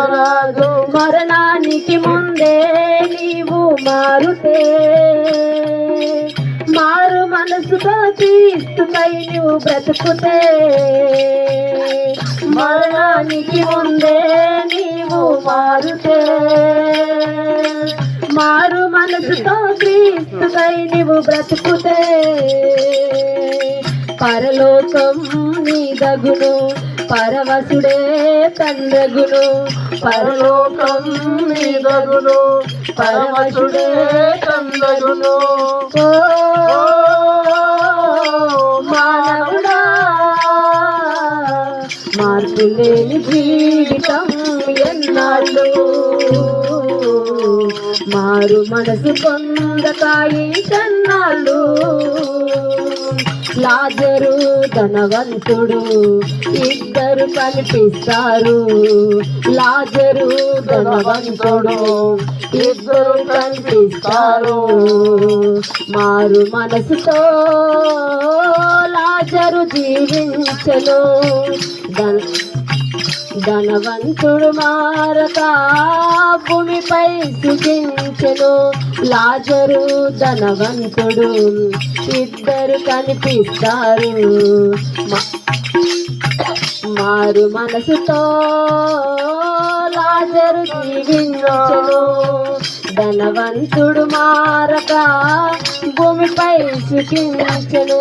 రాజు మరణానికి ముందే నీవు మారుతే మారు మనసుతో క్రీస్తుపై నువ్వు బ్రతుకుతే మరణానికి ముందే నీవు మారుతే మారు మనసుతో క్రీస్తుపై నువ్వు బ్రతుకుతే పరలోకం నీ దగును పరవశుడే తండ్రగును పరలోకం నీ దగును పరవశుడే తండ్రగును ఓ మానవుడా మార్పు లేని జీవితం ఎన్నాళ్ళు మారు మనసు పొందకాయి కన్నాళ్ళు లాజరు ధనవంతుడు ఇద్దరు కనిపిస్తారు లాజరు ధనవంతుడు ఇద్దరు కనిపిస్తారు మారు మనసుతో లాజరు జీవించను ధనవంతుడు మారతా భూమిపై సుఖించెను లాజరు ధనవంతుడు ఇద్దరు కనిపిస్తారు మారు మనసుతో లాజరు జీవించెను ధనవంతుడు మారక భూమిపై సుఖించెను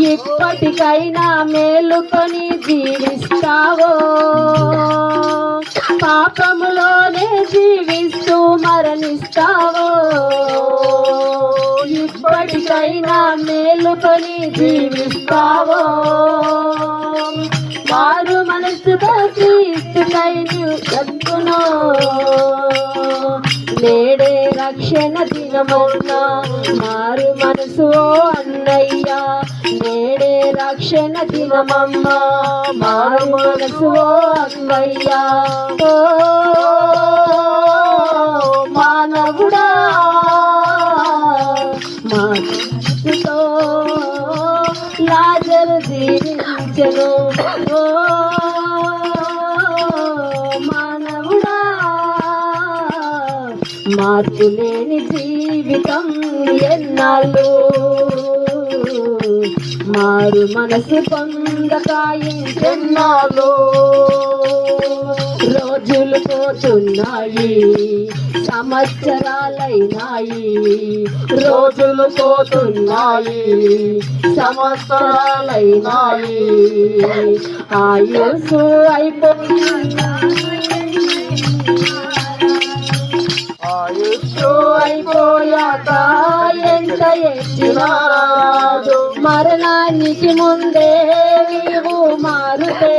ఇప్పటికైనా మేలుకొని జీవిస్తావో పాపములోనే జీవిస్తూ మరణిస్తావో ఇప్పటికైనా మేలుకొని జీవిస్తావో మారు మనసుతో క్రీస్తుపై బ్రతుకును నేడే రక్షణ దినమన్నా మారు మనసు అన్నయ్యా నేడే రక్షణ దినమమ్మా మారు మనసు అన్నయ్యా ఓ మానవుడా మనసుతో లాజరు జీవించెను ఓ మానవుడా మార్పు లేని జీవితం ఎన్నాళ్ళు మారు మనసు పొందకాయించెన్నాళ్ళు రోజులు పోతున్నాయి సంవత్సరాలైనాయి రోజులు పోతున్నాయి సంవత్సరాలైనాయి ఆయుసు అయిపోయాక ఎంత ఎచ్చినాడు మరణానికి ముందే నీవు మారుతే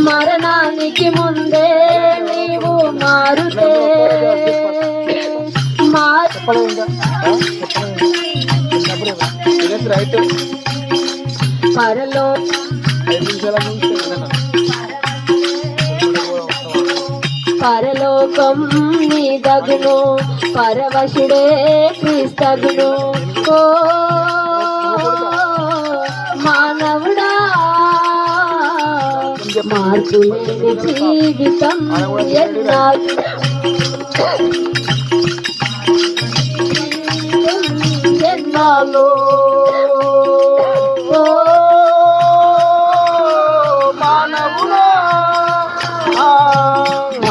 మరణానికి ముందే నీవు మారుతే పరలోకం నీ దగును పరవశుడే క్రీస్తగును ఓ మానవుడా మార్పు లేని జీవితం ఎన్నాళ్ళు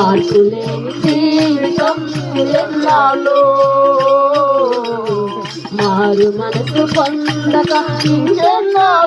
మార్పు లేని జీవితం ఎన్నాళ్ళు మారు మనసు పొందక ఇంకెన్నాళ్ళు